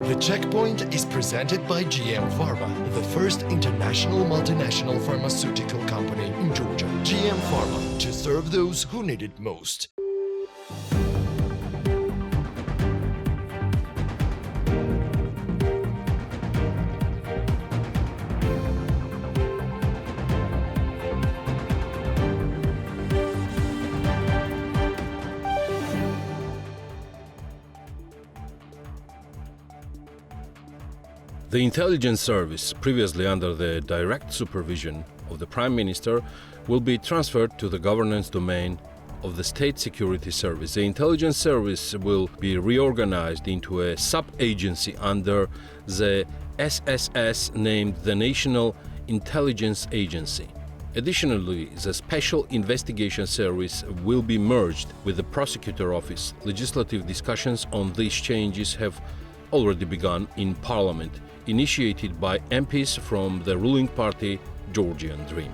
The Checkpoint is presented by GM Pharma, the first international multinational pharmaceutical company in Georgia. GM Pharma, to serve those who need it most. The intelligence service, previously under the direct supervision of the Prime Minister, will be transferred to the governance domain of the State Security Service. The intelligence service will be reorganized into a sub-agency under the SSS named the National Intelligence Agency. Additionally, the Special Investigation Service will be merged with the Prosecutor Office. Legislative discussions on these changes have already begun in Parliament, initiated by MPs from the ruling party Georgian Dream.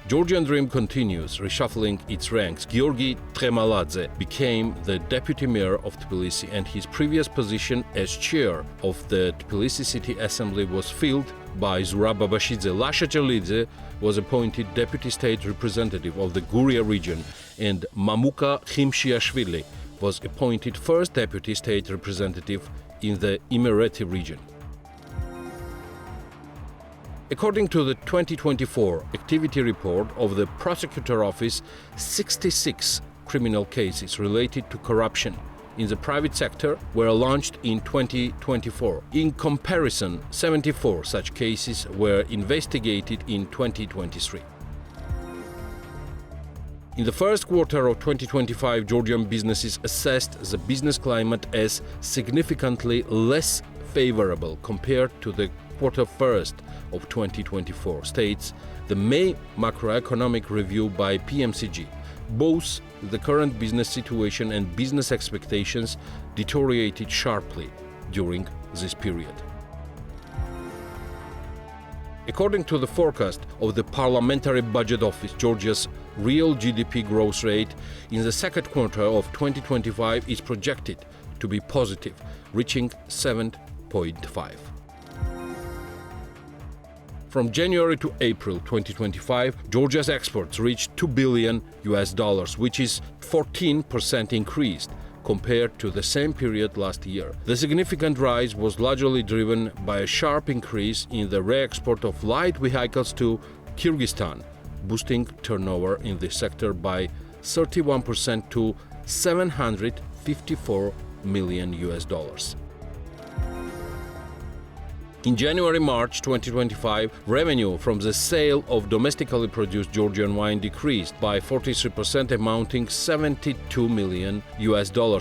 Georgian Dream continues reshuffling its ranks. Georgi Tremaladze became the deputy mayor of Tbilisi, and his previous position as chair of the Tbilisi City Assembly was filled by Zurab Babashidze. Lasha Chalidze was appointed deputy state representative of the Guria region, and Mamuka Khimshiashvili was appointed first deputy state representative in the Imereti region. According to the 2024 activity report of the Prosecutor Office, 66 criminal cases related to corruption in the private sector were launched in 2024. In comparison, 74 such cases were investigated in 2023. In the first quarter of 2025, Georgian businesses assessed the business climate as significantly less favorable compared to the quarter first of 2024, states the May macroeconomic review by PMCG. Both the current business situation and business expectations deteriorated sharply during this period. According to the forecast of the Parliamentary Budget Office, Georgia's real GDP growth rate in the second quarter of 2025 is projected to be positive, reaching 7.5. From January to April 2025, Georgia's exports reached $2 billion, which is 14% increase compared to the same period last year. The significant rise was largely driven by a sharp increase in the re-export of light vehicles to Kyrgyzstan, boosting turnover in this sector by 31% to $754 million. In January-March 2025, revenue from the sale of domestically produced Georgian wine decreased by 43%, amounting $72 million.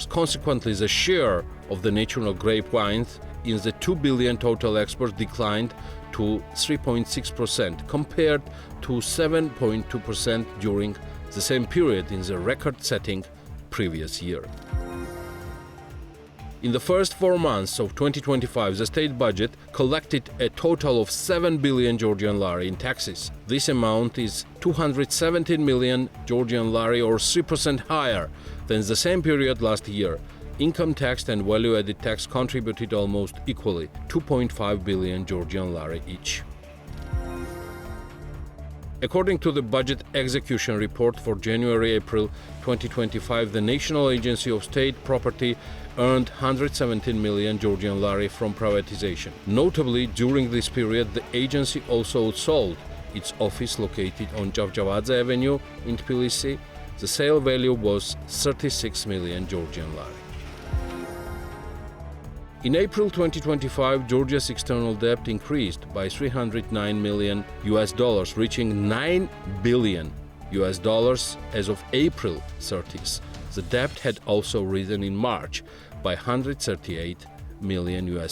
Consequently, the share of the natural grape wines in the $2 billion total exports declined to 3.6% compared to 7.2% during the same period in the record-setting previous year. In the first 4 months of 2025, the state budget collected a total of 7 billion Georgian lari in taxes. This amount is 217 million Georgian lari, or 3% higher than the same period last year. Income tax and value-added tax contributed almost equally, 2.5 billion Georgian lari each. According to the budget execution report for January-April 2025, the National Agency of State Property earned 117 million Georgian lari from privatization. Notably, during this period, the agency also sold its office located on Javjavadze Avenue in Tbilisi. The sale value was 36 million Georgian lari. In April 2025, Georgia's external debt increased by $309 million, reaching $9 billion as of April 30th. The debt had also risen in March by $138 million.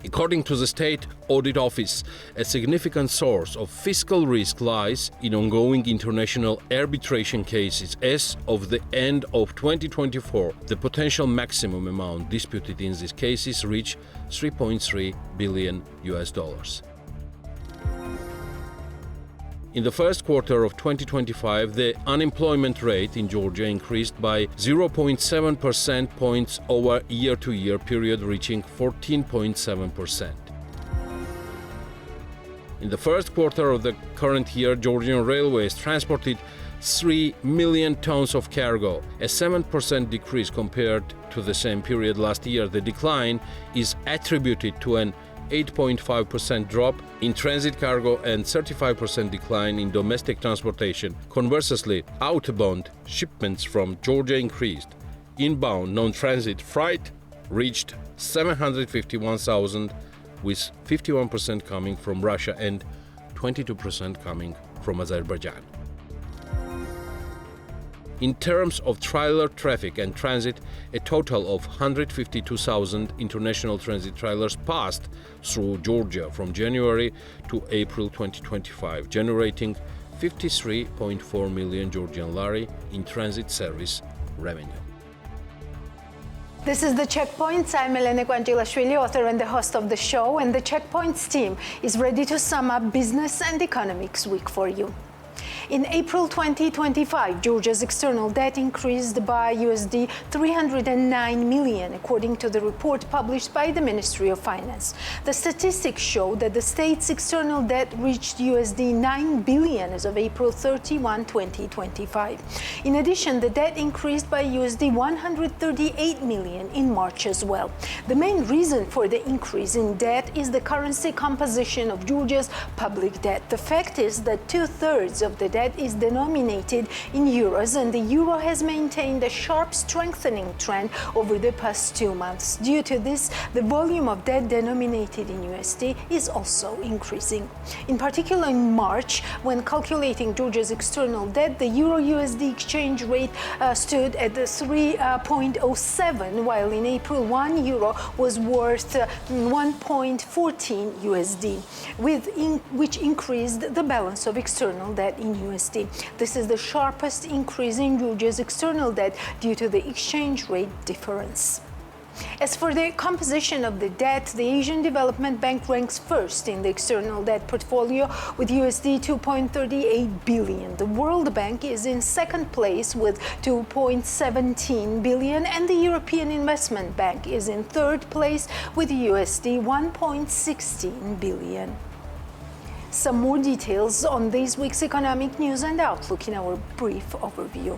According to the State Audit Office, a significant source of fiscal risk lies in ongoing international arbitration cases. As of the end of 2024, the potential maximum amount disputed in these cases reached $3.3 billion. In the first quarter of 2025, the unemployment rate in Georgia increased by 0.7 percentage points over year-to-year period, reaching 14.7%. In the first quarter of the current year, Georgian Railways transported 3 million tons of cargo, a 7% decrease compared to the same period last year. The decline is attributed to an 8.5% drop in transit cargo and 35% decline in domestic transportation. Conversely, outbound shipments from Georgia increased. Inbound non-transit freight reached 751,000, with 51% coming from Russia and 22% coming from Azerbaijan. In terms of trailer traffic and transit, a total of 152,000 international transit trailers passed through Georgia from January to April 2025, generating 53.4 million Georgian lari in transit service revenue. This is The Checkpoints. I'm Elena Guantilashvili, author and the host of the show, and the Checkpoints team is ready to sum up Business and Economics Week for you. In April 2025, Georgia's external debt increased by USD 309 million, according to the report published by the Ministry of Finance. The statistics show that the state's external debt reached USD 9 billion as of April 31, 2025. In addition, the debt increased by USD 138 million in March as well. The main reason for the increase in debt is the currency composition of Georgia's public debt. The fact is that 2/3 of the debt is denominated in euros, and the euro has maintained a sharp strengthening trend over the past 2 months. Due to this, the volume of debt denominated in USD is also increasing. In particular, in March, when calculating Georgia's external debt, the euro-USD exchange rate stood at 3.07, while in April, 1 euro was worth 1.14 USD, which increased the balance of external debt in USD. This is the sharpest increase in Georgia's external debt due to the exchange rate difference. As for the composition of the debt, the Asian Development Bank ranks first in the external debt portfolio with USD 2.38 billion. The World Bank is in second place with 2.17 billion, and the European Investment Bank is in third place with USD 1.16 billion. Some more details on this week's economic news and outlook in our brief overview.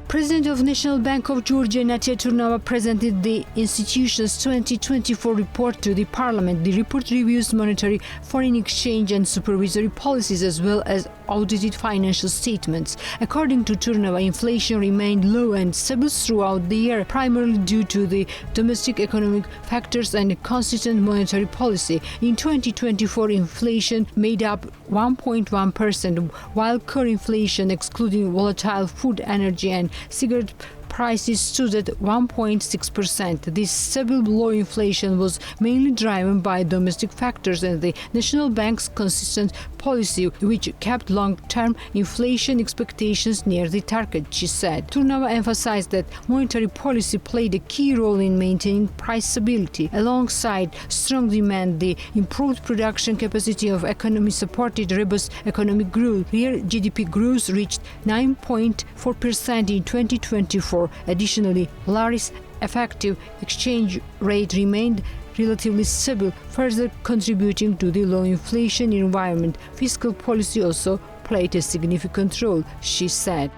President of National Bank of Georgia, Natia Turnava, presented the institution's 2024 report to the parliament. The report reviews monetary, foreign exchange and supervisory policies as well as audited financial statements. According to Turnava, inflation remained low and stable throughout the year, primarily due to the domestic economic factors and consistent monetary policy. In 2024, inflation made up 1.1%, while core inflation, excluding volatile food, energy and cigarette prices, stood at 1.6%. This stable low inflation was mainly driven by domestic factors and the National Bank's consistent policy, which kept long-term inflation expectations near the target, she said. Turnava emphasized that monetary policy played a key role in maintaining price stability. Alongside strong demand, the improved production capacity of economy supported robust economic growth. Real GDP growth reached 9.4% in 2024. Additionally, lari's effective exchange rate remained relatively stable, further contributing to the low inflation environment. Fiscal policy also played a significant role, she said.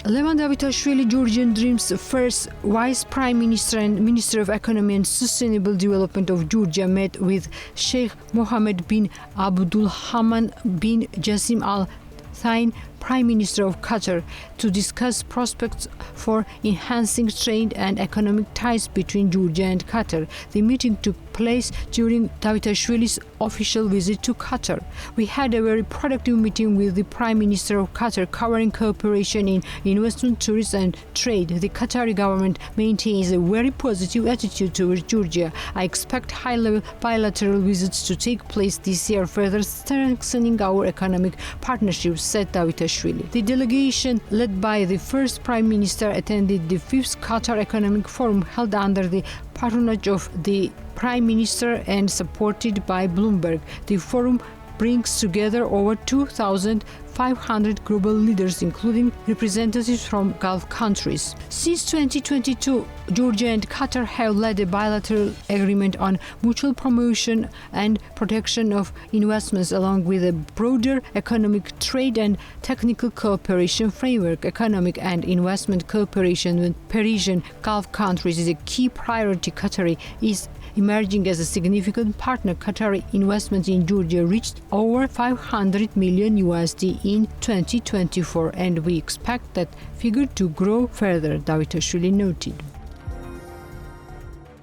Levan Davitashvili, Georgian Dream's first Vice Prime Minister and Minister of Economy and Sustainable Development of Georgia, met with Sheikh Mohammed bin Abdulrahman bin Jassim Al Thani, Prime Minister of Qatar, to discuss prospects for enhancing trade and economic ties between Georgia and Qatar. The meeting took place during Davitashvili's official visit to Qatar. We had a very productive meeting with the Prime Minister of Qatar, covering cooperation in investment, tourism and trade. The Qatari government maintains a very positive attitude towards Georgia. I expect high-level bilateral visits to take place this year, further strengthening our economic partnership, said Davitashvili. The delegation, led by the first Prime Minister, attended the 5th Qatar Economic Forum held under the patronage of the Prime Minister and supported by Bloomberg. The forum brings together over 2,500 global leaders, including representatives from Gulf countries. Since 2022, Georgia and Qatar have led a bilateral agreement on mutual promotion and protection of investments, along with a broader economic, trade and technical cooperation framework. Economic and investment cooperation with Persian Gulf countries is a key priority. Qatar is emerging as a significant partner. Qatari investment in Georgia reached over $500 million in 2024, and we expect that figure to grow further, Davitashvili noted.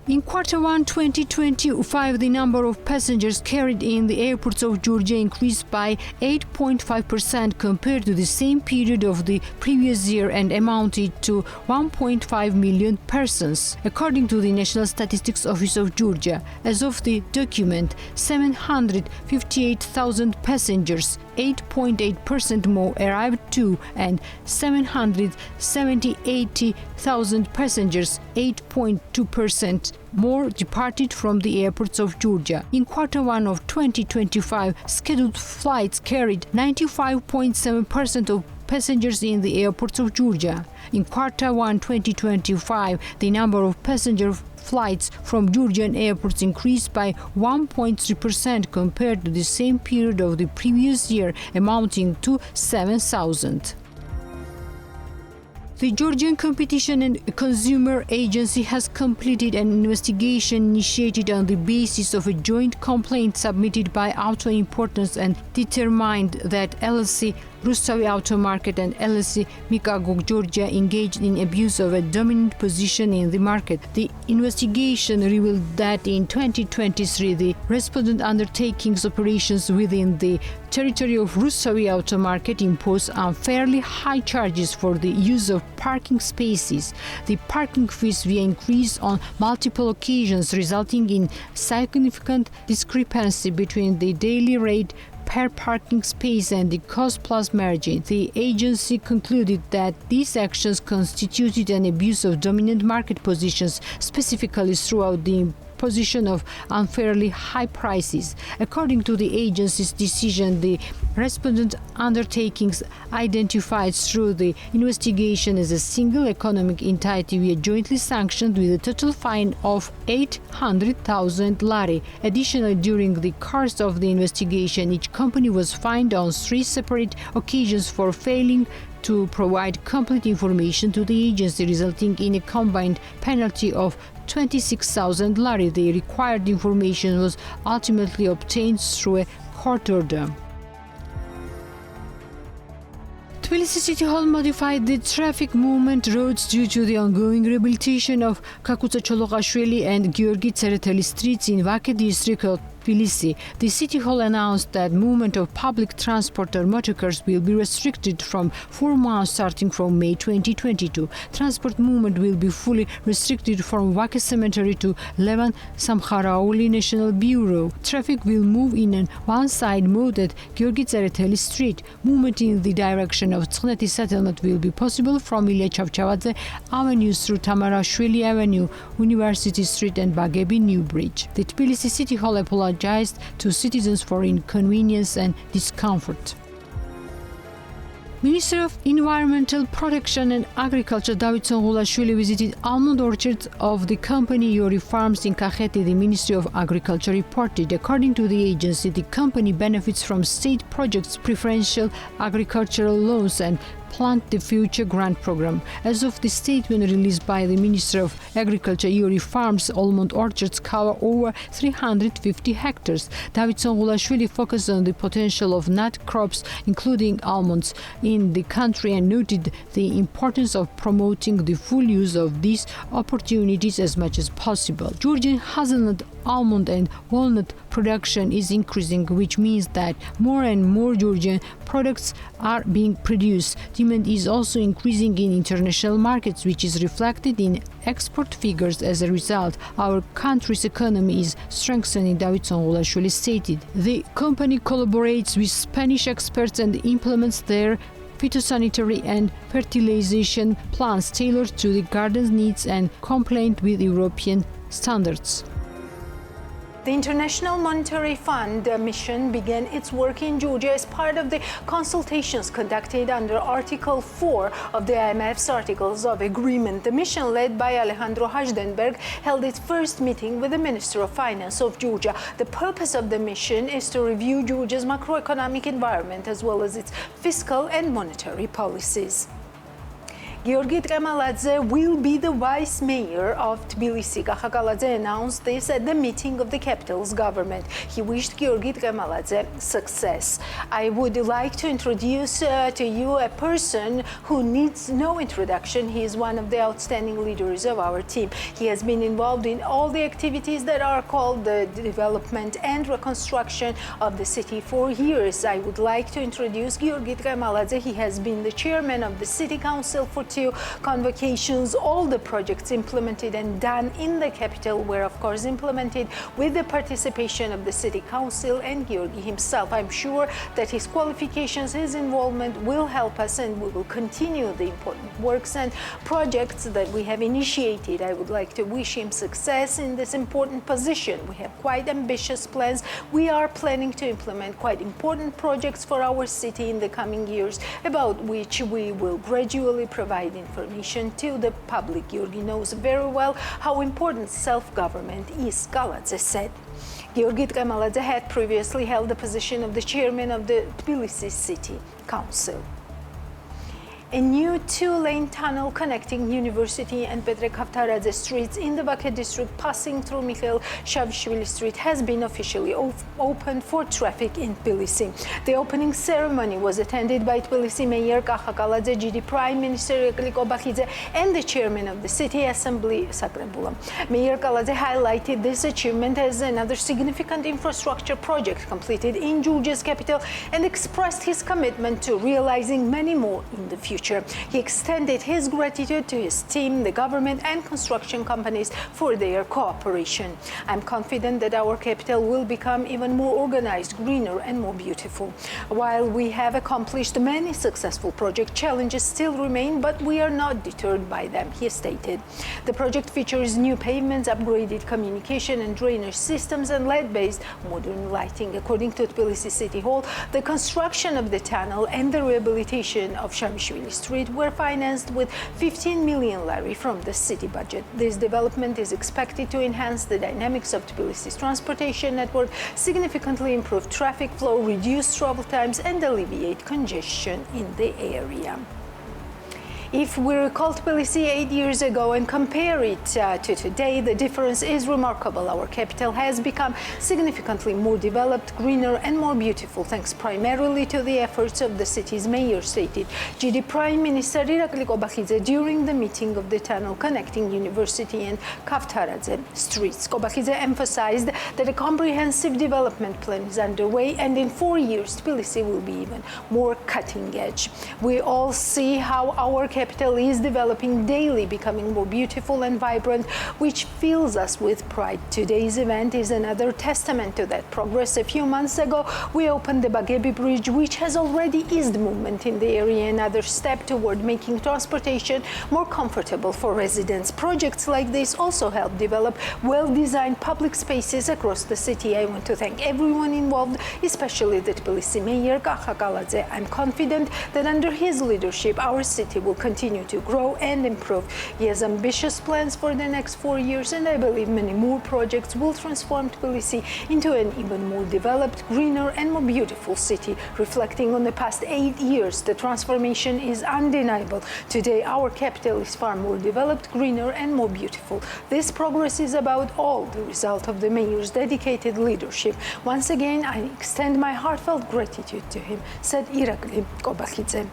In Q1 2025, the number of passengers carried in the airports of Georgia increased by 8.5% compared to the same period of the previous year and amounted to 1.5 million persons. According to the National Statistics Office of Georgia, as of the document, 758,000 passengers, 8.8% more, arrived to, and 780,000 passengers, 8.2% more, departed from the airports of Georgia. In Q1 of 2025, scheduled flights carried 95.7% of passengers in the airports of Georgia. In Q1 2025, the number of passenger flights from Georgian airports increased by 1.3% compared to the same period of the previous year, amounting to 7,000. The Georgian Competition and Consumer Agency has completed an investigation initiated on the basis of a joint complaint submitted by auto importers and determined that LLC Rustavi Auto Market and LLC Mikagog Georgia engaged in abuse of a dominant position in the market. The investigation revealed that in 2023, the respondent undertakings operations within the territory of Rustavi Auto Market imposed unfairly high charges for the use of parking spaces. The parking fees were increased on multiple occasions, resulting in significant discrepancy between the daily rate per parking space and the cost plus margin. The agency concluded that these actions constituted an abuse of dominant market positions, specifically throughout the imposition of unfairly high prices. According to the agency's decision, the respondent undertakings identified through the investigation as a single economic entity were jointly sanctioned with a total fine of 800,000 lari. Additionally, during the course of the investigation, each company was fined on 3 separate occasions for failing to provide complete information to the agency, resulting in a combined penalty of 26,000 lari. The required information was ultimately obtained through a court order. Tbilisi City Hall modified the traffic movement roads due to the ongoing rehabilitation of Kakutsa Chologashvili and Georgi Tsereteli streets in Vake district of Tbilisi. The City Hall announced that movement of public transport or motorcars will be restricted from 4 months starting from May 2022. Transport movement will be fully restricted from Vake Cemetery to Levan Samkharauli National Bureau. Traffic will move in an one-side mode at Georgi Tsereteli Street. Movement in the direction of Tskhneti settlement will be possible from Ilya Chavchavadze Avenue through Tamarashvili Avenue, University Street and Bagebi New Bridge. The Tbilisi City Hall apologized to citizens for inconvenience and discomfort. Minister of Environmental Protection and Agriculture Davidson Gulashvili visited almond orchards of the company Yori Farms in Kakheti, the Ministry of Agriculture reported. According to the agency, the company benefits from state projects, preferential agricultural loans and Plant the Future grant program. As of the statement released by the Minister of Agriculture, Yori Farms almond orchards cover over 350 hectares. Davidson Gulashvili focused on the potential of nut crops, including almonds, in the country and noted the importance of promoting the full use of these opportunities as much as possible. Georgian hazelnut, almond and walnut production is increasing, which means that more and more Georgian products are being produced. Demand is also increasing in international markets, which is reflected in export figures. As a result, our country's economy is strengthening, Davidson Gulashvili stated. The company collaborates with Spanish experts and implements their phytosanitary and fertilization plans tailored to the garden's needs and compliant with European standards. The International Monetary Fund mission began its work in Georgia as part of the consultations conducted under Article 4 of the IMF's Articles of Agreement. The mission, led by Alejandro Hajdenberg, held its first meeting with the Minister of Finance of Georgia. The purpose of the mission is to review Georgia's macroeconomic environment as well as its fiscal and monetary policies. Giorgi Tkemeladze will be the vice mayor of Tbilisi. Kakakaladze announced this at the meeting of the capital's government. He wished Giorgi Tkemeladze success. I would like to introduce to you a person who needs no introduction. He is one of the outstanding leaders of our team. He has been involved in all the activities that are called the development and reconstruction of the city for years. I would like to introduce Giorgi Tkemeladze. He has been the chairman of the city council for 2 convocations. All the projects implemented and done in the capital were of course implemented with the participation of the city council and Giorgi himself. I'm sure that his qualifications, his involvement will help us, and we will continue the important works and projects that we have initiated. I would like to wish him success in this important position. We have quite ambitious plans. We are planning to implement quite important projects for our city in the coming years, about which we will gradually provide information to the public. Giorgi knows very well how important self-government is, Galadze said. Giorgi Tkemeladze had previously held the position of the chairman of the Tbilisi City Council. A new 2-lane tunnel connecting University and Petre Kavtaradze streets in the Bakı district passing through Mikhail Shavishvili Street has been officially opened for traffic in Tbilisi. The opening ceremony was attended by Tbilisi Mayor Kakakaladze, GD Prime Minister Irakli Kobakhidze and the chairman of the City Assembly, Sakrebula. Mayor Kaladze highlighted this achievement as another significant infrastructure project completed in Georgia's capital and expressed his commitment to realizing many more in the future. He extended his gratitude to his team, the government and construction companies for their cooperation. I'm confident that our capital will become even more organized, greener and more beautiful. While we have accomplished many successful projects, challenges still remain, but we are not deterred by them, he stated. The project features new pavements, upgraded communication and drainage systems and LED-based modern lighting. According to Tbilisi City Hall, the construction of the tunnel and the rehabilitation of Shavishvili Street were financed with 15 million lari from the city budget. This development is expected to enhance the dynamics of Tbilisi's transportation network, significantly improve traffic flow, reduce travel times and alleviate congestion in the area. If we recall Tbilisi 8 years ago and compare it to today, the difference is remarkable. Our capital has become significantly more developed, greener and more beautiful, thanks primarily to the efforts of the city's mayor, stated GD Prime Minister Irakli Kobakhidze during the meeting of the tunnel connecting University and Kavtaradze streets. Kobakhidze emphasized that a comprehensive development plan is underway, and in 4 years Tbilisi will be even more cutting edge. We all see how our capital is developing daily, becoming more beautiful and vibrant, which fills us with pride. Today's event is another testament to that progress. A few months ago, we opened the Bagebi Bridge, which has already eased movement in the area, another step toward making transportation more comfortable for residents. Projects like this also help develop well-designed public spaces across the city. I want to thank everyone involved, especially the Tbilisi Mayor Kakakaladze. I'm confident that under his leadership, our city will continue to grow and improve. He has ambitious plans for the next 4 years, and I believe many more projects will transform Tbilisi into an even more developed, greener and more beautiful city. Reflecting on the past 8 years, the transformation is undeniable. Today, our capital is far more developed, greener and more beautiful. This progress is about all the result of the mayor's dedicated leadership. Once again, I extend my heartfelt gratitude to him, said Irakli Kobakhidze.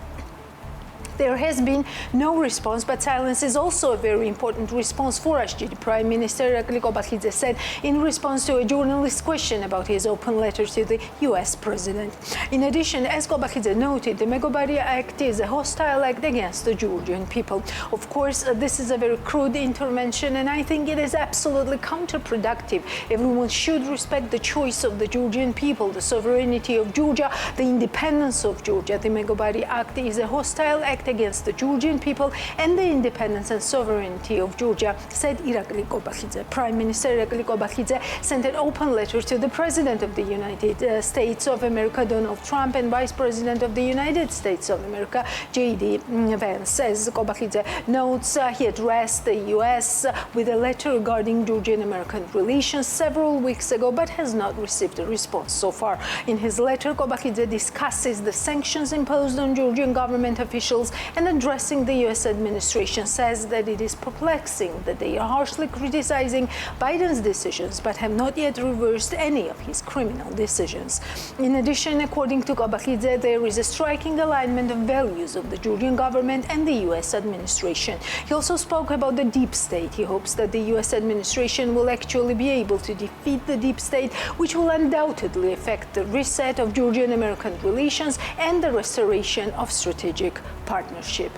There has been no response, but silence is also a very important response for us, Prime Minister Irakli Qobakhidze said in response to a journalist's question about his open letter to the US president. In addition, as Qobakhidze noted, the Megobaria Act is a hostile act against the Georgian people. Of course, this is a very crude intervention, and I think it is absolutely counterproductive. Everyone should respect the choice of the Georgian people, the sovereignty of Georgia, the independence of Georgia. The Megobaria Act is a hostile act against the Georgian people and the independence and sovereignty of Georgia, said Irakli Qobakhidze. Prime Minister Irakli Qobakhidze sent an open letter to the President of the United States of America, Donald Trump, and Vice President of the United States of America, J.D. Vance. As Qobakhidze notes, he addressed the U.S. with a letter regarding Georgian-American relations several weeks ago, but has not received a response so far. In his letter, Qobakhidze discusses the sanctions imposed on Georgian government officials, and addressing the U.S. administration says that it is perplexing that they are harshly criticizing Biden's decisions but have not yet reversed any of his criminal decisions. In addition, according to Qobakhidze, there is a striking alignment of values of the Georgian government and the U.S. administration. He also spoke about the deep state. He hopes that the U.S. administration will actually be able to defeat the deep state, which will undoubtedly affect the reset of Georgian-American relations and the restoration of strategic partnership.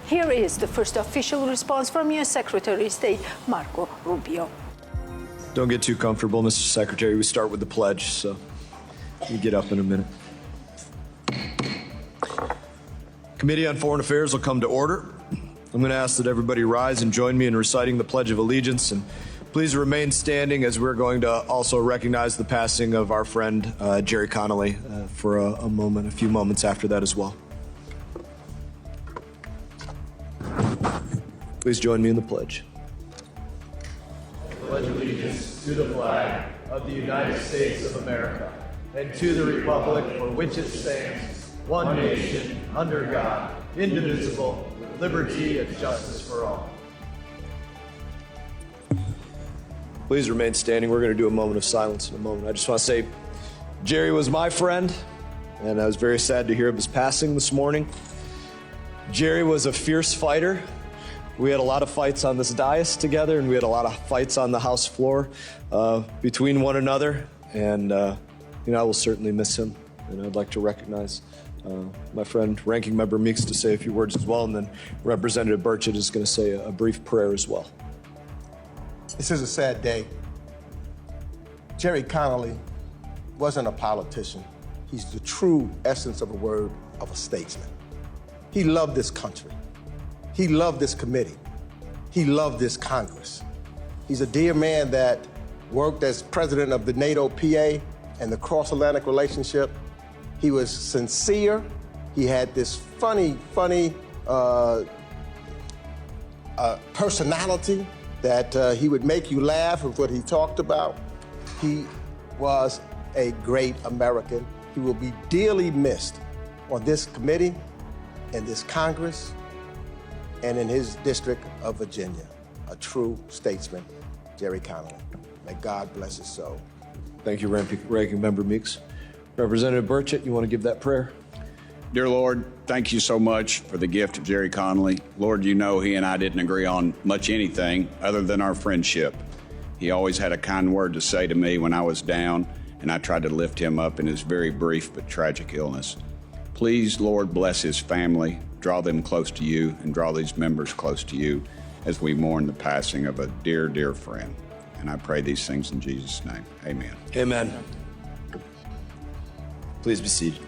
Here is the first official response from U.S. Secretary of State Marco Rubio. Don't get too comfortable, Mr. Secretary. We start with the pledge, so you get up in a minute. Committee on Foreign Affairs will come to order. I'm going to ask that everybody rise and join me in reciting the Pledge of Allegiance, and please remain standing as we're going to also recognize the passing of our friend Jerry Connolly for a few moments after that as well. Please join me in the pledge. I pledge allegiance to the flag of the United States of America and to the republic for which it stands, one nation, under God, indivisible, with liberty and justice for all. Please remain standing. We're going to do a moment of silence in a moment. I just want to say, Jerry was my friend, and I was very sad to hear of his passing this morning. Jerry was a fierce fighter. We had a lot of fights on this dais together, and we had a lot of fights on the House floor between one another. And, I will certainly miss him. And I'd like to recognize my friend, Ranking Member Meeks, to say a few words as well. And then Representative Burchett is going to say a brief prayer as well. This is a sad day. Jerry Connolly wasn't a politician. He's the true essence of a word of a statesman. He loved this country. He loved this committee. He loved this Congress. He's a dear man that worked as president of the NATO PA and the cross-Atlantic relationship. He was sincere. He had this funny personality that he would make you laugh with what he talked about. He was a great American. He will be dearly missed on this committee, in this Congress, and in his district of Virginia. A true statesman, Jerry Connolly. May God bless his soul. Thank you, Ranking Member Meeks. Representative Burchett, you want to give that prayer? Dear Lord, thank you so much for the gift of Jerry Connolly. Lord, you know he and I didn't agree on much anything other than our friendship. He always had a kind word to say to me when I was down, and I tried to lift him up in his very brief but tragic illness. Please, Lord, bless his family, draw them close to you, and draw these members close to you as we mourn the passing of a dear, dear friend. And I pray these things in Jesus' name. Amen. Amen. Please be seated.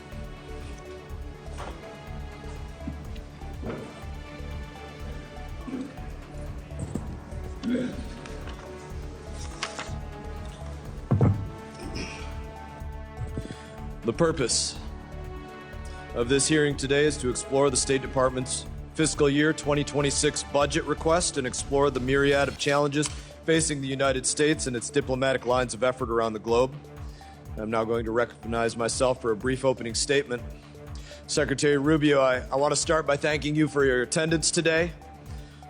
The purpose of this hearing today is to explore the State Department's fiscal year 2026 budget request and explore the myriad of challenges facing the United States and its diplomatic lines of effort around the globe. I'm now going to recognize myself for a brief opening statement. Secretary Rubio, I want to start by thanking you for your attendance today.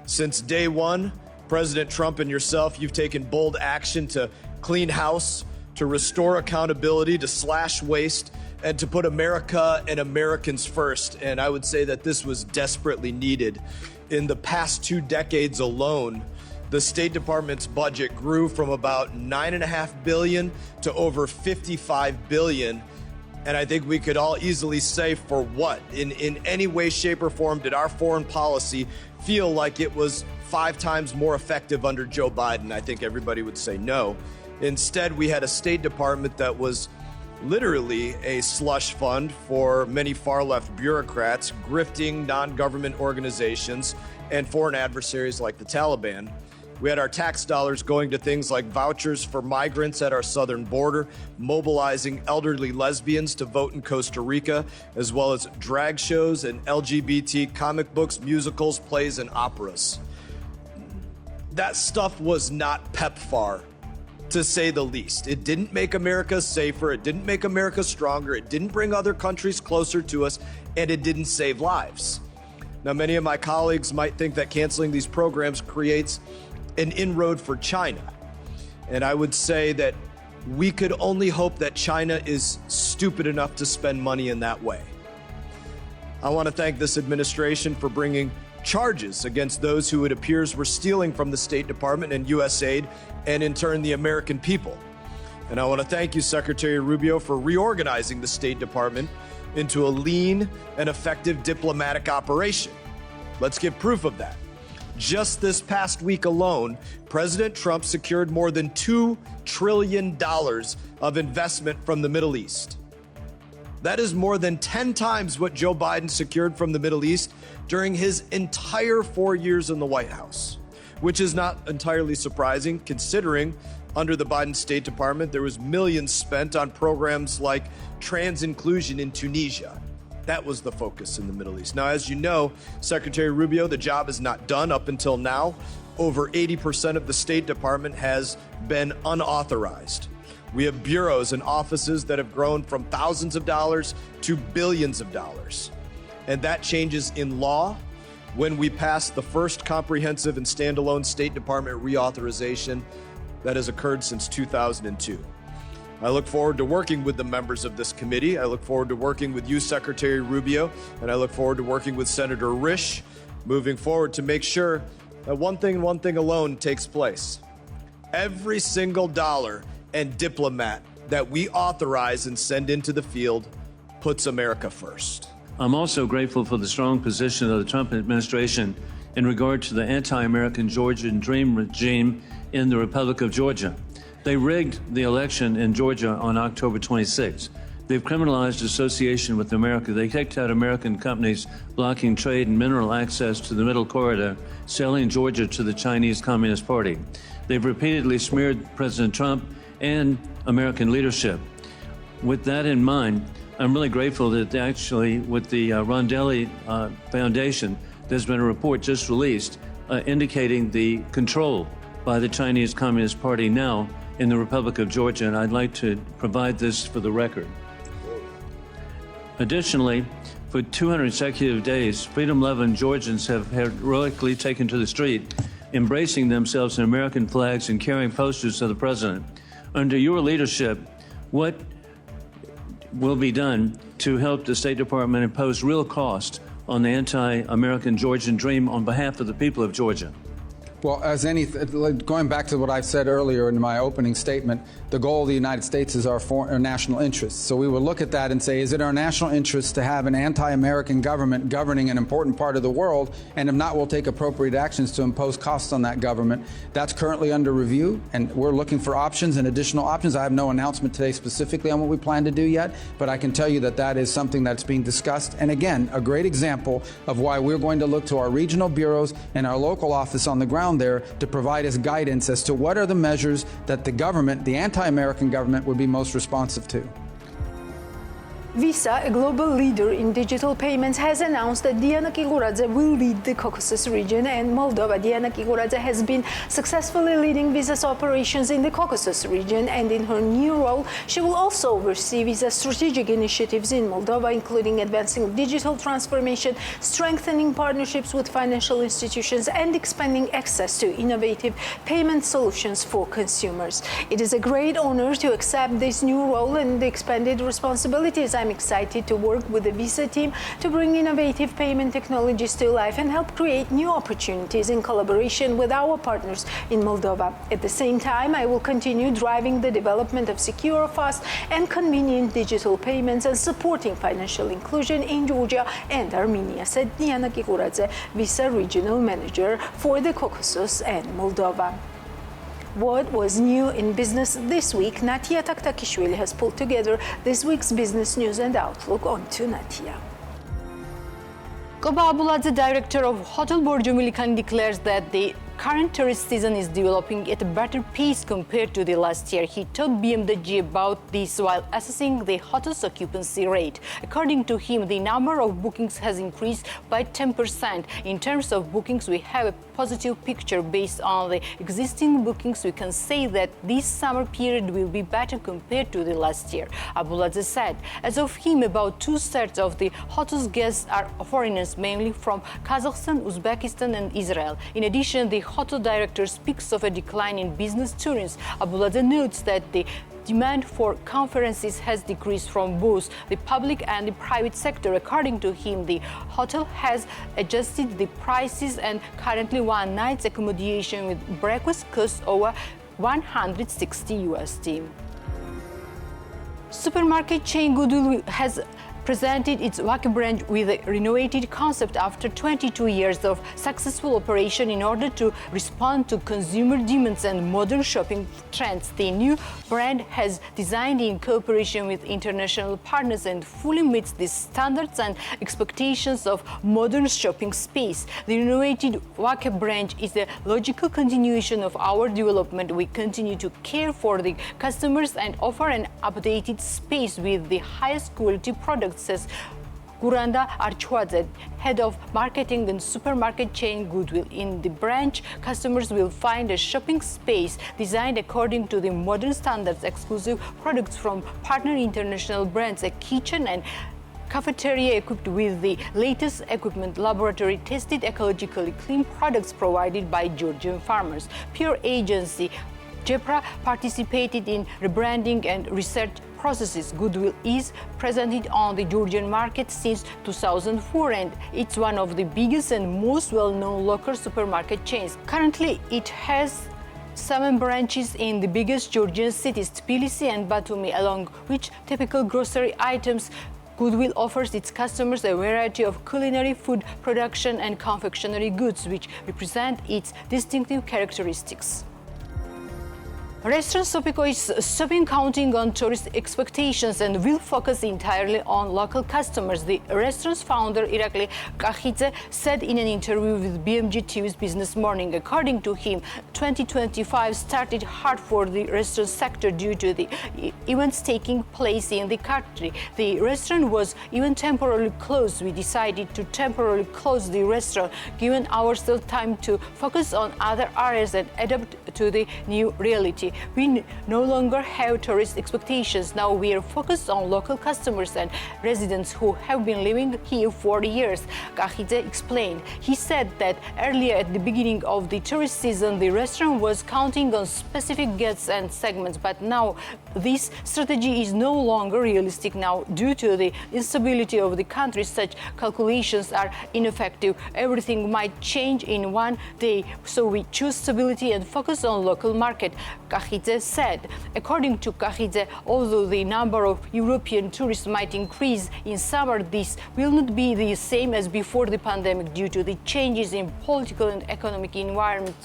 Since day one, President Trump and yourself, you've taken bold action to clean house, to restore accountability, to slash waste, and to put America and Americans first. And I would say that this was desperately needed. In the past 2 decades alone, the State Department's budget grew from about $9.5 billion to over $55 billion. And I think we could all easily say, for what? In any way, shape, or form did our foreign policy feel like it was 5 times more effective under Joe Biden? I think everybody would say no. Instead, we had a State Department that was literally a slush fund for many far-left bureaucrats, grifting non-government organizations, and foreign adversaries like the Taliban. We had our tax dollars going to things like vouchers for migrants at our southern border, mobilizing elderly lesbians to vote in Costa Rica, as well as drag shows and LGBT comic books, musicals, plays, and operas. That stuff was not PEPFAR, to say the least. It didn't make America safer, it didn't make America stronger, it didn't bring other countries closer to us, and it didn't save lives. Now, many of my colleagues might think that canceling these programs creates an inroad for China. And I would say that we could only hope that China is stupid enough to spend money in that way. I want to thank this administration for bringing charges against those who it appears were stealing from the State Department and USAID, and in turn the American people. And I want to thank you, Secretary Rubio, for reorganizing the State Department into a lean and effective diplomatic operation. Let's give proof of that. Just this past week alone, President Trump secured more than $2 trillion of investment from the Middle East. That is more than 10 times what Joe Biden secured from the Middle East during his entire 4 years in the White House, which is not entirely surprising considering under the Biden State Department, there was millions spent on programs like trans inclusion in Tunisia. That was the focus in the Middle East. Now, as you know, Secretary Rubio, the job is not done up until now. Over 80% of the State Department has been unauthorized. We have bureaus and offices that have grown from thousands of dollars to billions of dollars. And that changes in law when we pass the first comprehensive and standalone State Department reauthorization that has occurred since 2002. I look forward to working with the members of this committee. I look forward to working with you, Secretary Rubio, and I look forward to working with Senator Risch moving forward to make sure that one thing alone takes place. Every single dollar and diplomat that we authorize and send into the field puts America first. I'm also grateful for the strong position of the Trump administration in regard to the anti-American Georgian Dream regime in the Republic of Georgia. They rigged the election in Georgia on October 26. They've criminalized association with America. They kicked out American companies blocking trade and mineral access to the Middle Corridor, selling Georgia to the Chinese Communist Party. They've repeatedly smeared President Trump and American leadership. With that in mind, I'm really grateful that actually with the Rondelli Foundation, there's been a report just released indicating the control by the Chinese Communist Party now in the Republic of Georgia, and I'd like to provide this for the record. Additionally, for 200 consecutive days, freedom-loving Georgians have heroically taken to the street, embracing themselves in American flags and carrying posters of the president. Under your leadership, what will be done to help the State Department impose real cost on the anti-American Georgian dream on behalf of the people of Georgia? Well, going back to what I said earlier in my opening statement, the goal of the United States is our national interests. So we would look at that and say, is it our national interest to have an anti-American government governing an important part of the world? And if not, we'll take appropriate actions to impose costs on that government. That's currently under review, and we're looking for options and additional options. I have no announcement today specifically on what we plan to do yet, but I can tell you that that is something that's being discussed. And again, a great example of why we're going to look to our regional bureaus and our local office on the ground there to provide us guidance as to what are the measures that the government, the anti-American government, would be most responsive to. Visa, a global leader in digital payments, has announced that Diana Kiguradze will lead the Caucasus region, and Moldova. Diana Kiguradze has been successfully leading Visa's operations in the Caucasus region, and in her new role, she will also oversee Visa's strategic initiatives in Moldova, including advancing digital transformation, strengthening partnerships with financial institutions, and expanding access to innovative payment solutions for consumers. It is a great honor to accept this new role and the expanded responsibilities. I'm I'm excited to work with the Visa team to bring innovative payment technologies to life and help create new opportunities in collaboration with our partners in Moldova. At the same time, I will continue driving the development of secure, fast, and convenient digital payments and supporting financial inclusion in Georgia and Armenia, said Diana Kikuradze, Visa Regional Manager for the Caucasus and Moldova. What was new in business this week? Natia Taktakishvili has pulled together this week's business news and outlook. On to Natia. Koba Abuladze, director of Hotel Borjo Milikan, declares that the current tourist season is developing at a better pace compared to the last year. He told BMWG about this while assessing the hotel's occupancy rate. According to him, the number of bookings has increased by 10%. In terms of bookings, we have a positive picture. Based on the existing bookings, we can say that this summer period will be better compared to the last year, Abuladze said. As of him, about 2/3 of the hotel's guests are foreigners, mainly from Kazakhstan, Uzbekistan and Israel. In addition, the hotel director speaks of a decline in business tourism. Abuladze notes that the demand for conferences has decreased from both the public and the private sector. According to him, the hotel has adjusted the prices and currently one night's accommodation with breakfast costs over $160. Supermarket chain Goodwill has presented its Wake branch with a renovated concept after 22 years of successful operation in order to respond to consumer demands and modern shopping trends. The new brand has designed in cooperation with international partners and fully meets the standards and expectations of modern shopping space. The renovated Wake branch is a logical continuation of our development. We continue to care for the customers and offer an updated space with the highest quality products, says Guranda Archwadze, head of marketing and supermarket chain Goodwill. In the branch, customers will find a shopping space designed according to the modern standards, exclusive products from partner international brands, a kitchen and cafeteria equipped with the latest equipment, laboratory tested ecologically clean products provided by Georgian farmers. Pure agency JEPRA participated in rebranding and research processes. Goodwill is presented on the Georgian market since 2004 and it's one of the biggest and most well-known local supermarket chains. Currently, it has 7 branches in the biggest Georgian cities, Tbilisi and Batumi, along which typical grocery items. Goodwill offers its customers a variety of culinary, food production and confectionery goods, which represent its distinctive characteristics. Restaurant Sopiko is stopping counting on tourist expectations and will focus entirely on local customers. The restaurant's founder, Irakli Kakhidze, said in an interview with BMG TV's Business Morning. According to him, 2025 started hard for the restaurant sector due to the events taking place in the country. The restaurant was even temporarily closed. We decided to temporarily close the restaurant, given ourselves time to focus on other areas and adapt to the new reality. We no longer have tourist expectations. Now we are focused on local customers and residents who have been living here for years, Kakhidze explained. He said that earlier at the beginning of the tourist season, the restaurant was counting on specific guests and segments, but now this strategy is no longer realistic now due to the instability of the country. Such calculations are ineffective. Everything might change in one day, so we choose stability and focus on local market, Kakhidze said. According to Kakhidze, although the number of European tourists might increase in summer, this will not be the same as before the pandemic due to the changes in political and economic environment.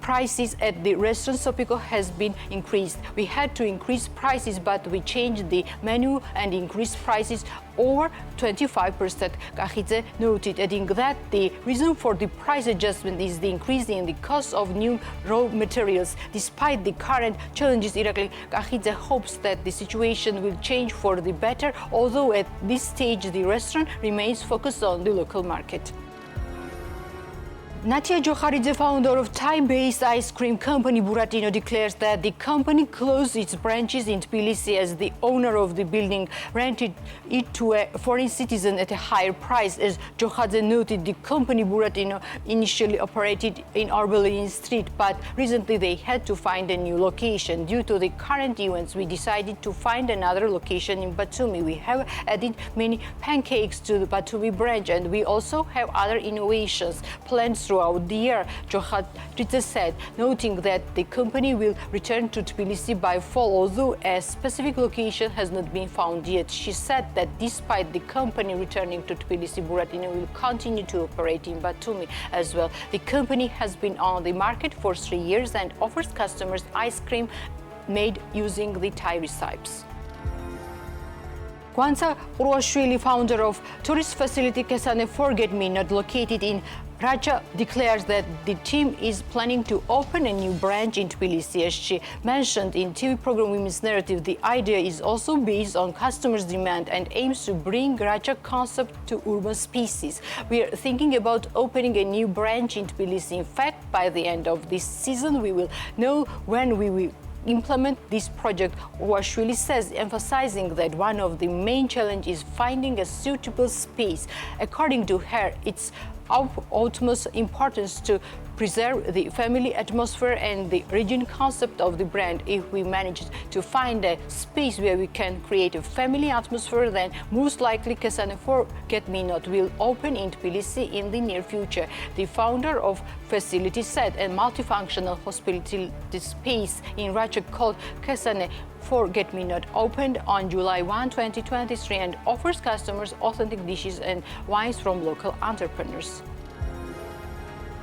Prices at the restaurant Sopiko has been increased. We had to increase prices, but we changed the menu and increased prices over 25%, Kakhidze noted, adding that the reason for the price adjustment is the increase in the cost of new raw materials. Despite the current challenges, Irakli Kakhidze hopes that the situation will change for the better, although at this stage the restaurant remains focused on the local market. Natia Johari, founder of Thai-based ice cream company Buratino, declares that the company closed its branches in Tbilisi as the owner of the building rented it to a foreign citizen at a higher price. As Johari noted, the company Buratino initially operated in Orbelin Street, but recently they had to find a new location. Due to the current events, we decided to find another location in Batumi. We have added many pancakes to the Batumi branch, and we also have other innovations planned throughout the year, Johari said, noting that the company will return to Tbilisi by fall, although a specific location has not been found yet. She said that despite the company returning to Tbilisi, Buratino will continue to operate in Batumi as well. The company has been on the market for 3 years and offers customers ice cream made using the Thai recipes. Kwanza Uruashvili, founder of tourist facility Kesane Forget Me Not, located in Racha, declares that the team is planning to open a new branch in Tbilisi. As she mentioned in TV program Women's Narrative, the idea is also based on customers' demand and aims to bring Racha concept to urban spaces. We are thinking about opening a new branch in Tbilisi. In fact, by the end of this season, we will know when we will implement this project, Uruashvili says, emphasizing that one of the main challenges is finding a suitable space. According to her, it's of utmost importance to preserve the family atmosphere and the region concept of the brand. If we manage to find a space where we can create a family atmosphere, then most likely Kesane Forget Me Not will open in Tbilisi in the near future. The founder of facility said a multifunctional hospitality space in Racha called Kesane Forget Me Not opened on July 1, 2023 and offers customers authentic dishes and wines from local entrepreneurs.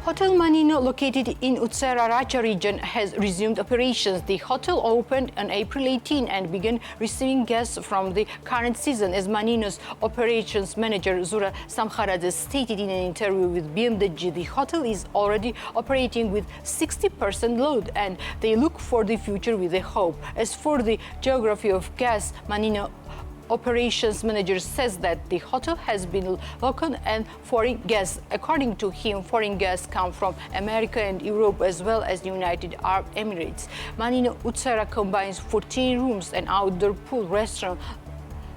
Hotel Manino, located in Utsera Racha region, has resumed operations. The hotel opened on April 18 and began receiving guests from the current season. As Manino's operations manager Zura Samkharadze stated in an interview with BMDG, the hotel is already operating with 60% load and they look for the future with a hope. As for the geography of guests, Manino operations manager says that the hotel has been local and foreign guests. According to him, foreign guests come from America and Europe as well as the United Arab Emirates. Manino Utsera combines 14 rooms, an outdoor pool, restaurant,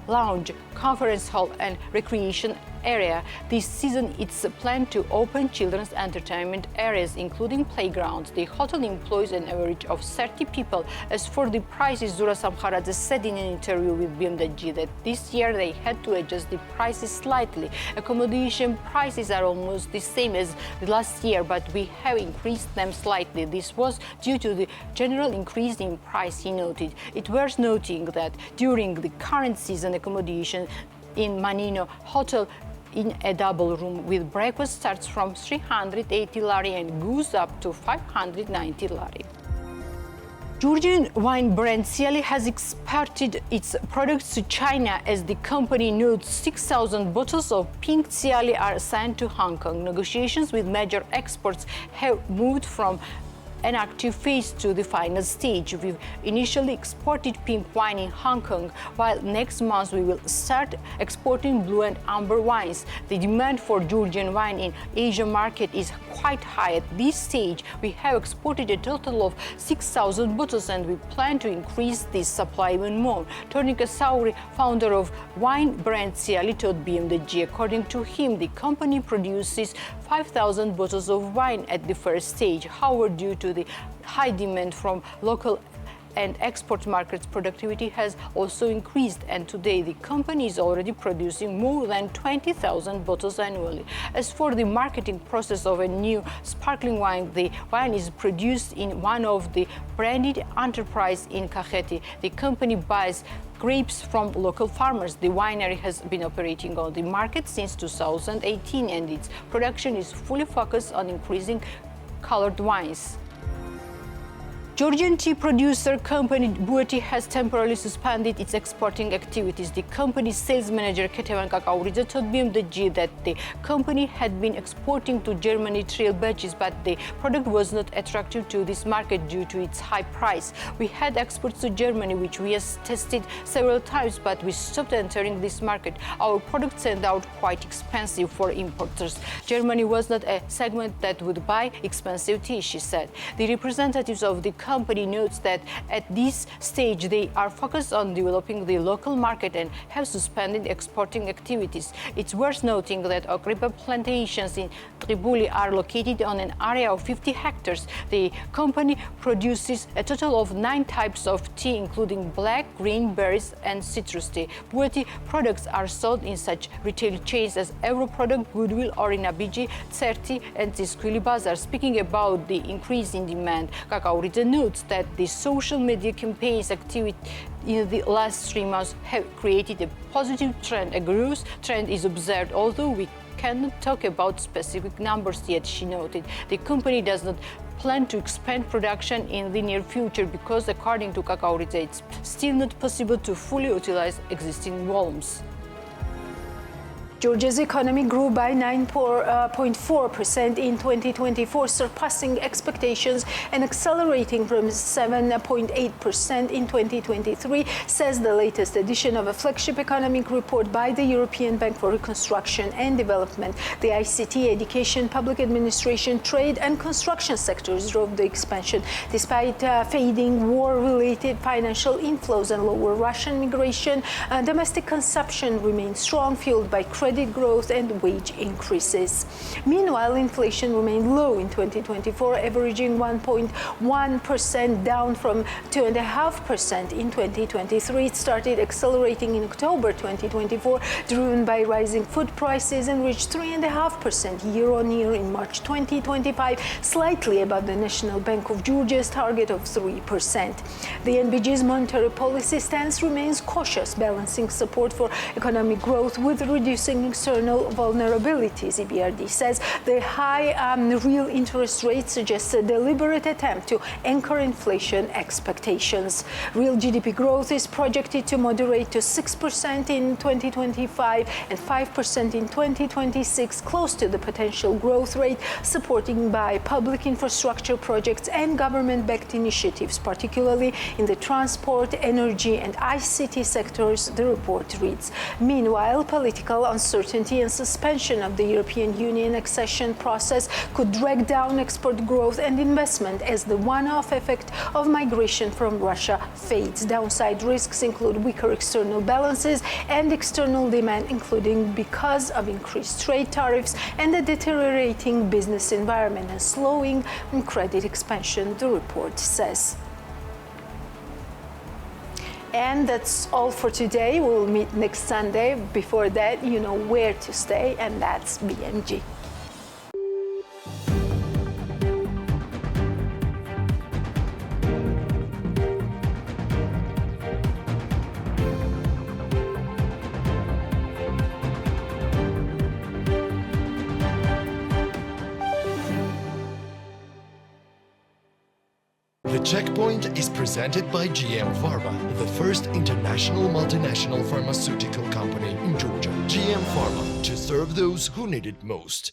lounge, conference hall and recreation area. This season it's planned to open children's entertainment areas including playgrounds. The hotel employs an average of 30 people. As for the prices, Zura Samkharadze said in an interview with BMDG that this year they had to adjust the prices slightly. Accommodation prices are almost the same as the last year, but we have increased them slightly. This was due to the general increase in price, he noted. It was noting that during the current season, accommodation in Manino Hotel in a double room with breakfast starts from 380 lari and goes up to 590 lari. Georgian wine brand Ciali has exported its products to China. As the company notes, 6,000 bottles of pink Ciali are sent to Hong Kong. Negotiations with major exports have moved from an active phase to the final stage. We've initially exported pink wine in Hong Kong, while next month we will start exporting blue and amber wines. The demand for Georgian wine in Asia market is quite high. At this stage, we have exported a total of 6,000 bottles and we plan to increase this supply even more. Tornika Sauri, founder of wine brand Ciali, told BMDG, according to him, the company produces 5,000 bottles of wine at the first stage. However, due to the high demand from local and export markets, productivity has also increased, and today the company is already producing more than 20,000 bottles annually. As for the marketing process of a new sparkling wine, the wine is produced in one of the branded enterprise in Kakheti. The company buys grapes from local farmers. The winery has been operating on the market since 2018 and its production is fully focused on increasing colored wines. Georgian tea producer company Bueti has temporarily suspended its exporting activities. The company's sales manager Ketevan Kakauridze told BMDG that the company had been exporting to Germany trail badges, but the product was not attractive to this market due to its high price. We had exports to Germany, which we have tested several times, but we stopped entering this market. Our products turned out quite expensive for importers. Germany was not a segment that would buy expensive tea, she said. The representatives of the company notes that at this stage they are focused on developing the local market and have suspended exporting activities. It's worth noting that Ogriba plantations in Tribuli are located on an area of 50 hectares. The company produces a total of 9 types of tea, including black, green, berries, and citrus tea. Bueti products are sold in such retail chains as Europroduct, Goodwill, Orina Biji, Certi, and Tisquili Bazar. Speaking about the increase in demand, Kakauridze notes that the social media campaigns activity in the last 3 months have created a positive trend. A growth trend is observed, although we cannot talk about specific numbers yet, she noted. The company does not plan to expand production in the near future because, according to Kakauridze, it's still not possible to fully utilize existing volumes. Georgia's economy grew by 9.4% in 2024, surpassing expectations and accelerating from 7.8% in 2023, says the latest edition of a flagship economic report by the European Bank for Reconstruction and Development. The ICT, education, public administration, trade and construction sectors drove the expansion. Despite fading war-related financial inflows and lower Russian migration, domestic consumption remained strong, fueled by credit growth and wage increases. Meanwhile, inflation remained low in 2024, averaging 1.1%, down from 2.5% in 2023. It started accelerating in October 2024, driven by rising food prices, and reached 3.5% year-on-year in March 2025, slightly above the National Bank of Georgia's target of 3%. The NBG's monetary policy stance remains cautious, balancing support for economic growth with reducing external vulnerabilities. EBRD says the high real interest rate suggests a deliberate attempt to anchor inflation expectations. Real GDP growth is projected to moderate to 6% in 2025 and 5% in 2026, close to the potential growth rate, supported by public infrastructure projects and government-backed initiatives, particularly in the transport, energy, and ICT sectors, the report reads. Meanwhile, political uncertainty and suspension of the European Union accession process could drag down export growth and investment as the one-off effect of migration from Russia fades. Downside risks include weaker external balances and external demand, including because of increased trade tariffs and a deteriorating business environment and slowing credit expansion, the report says. And that's all for today. We'll meet next Sunday. Before that, you know where to stay, and that's BMG. The Checkpoint is presented by GM Pharma, the first international multinational pharmaceutical company in Georgia. GM Pharma, to serve those who need it most.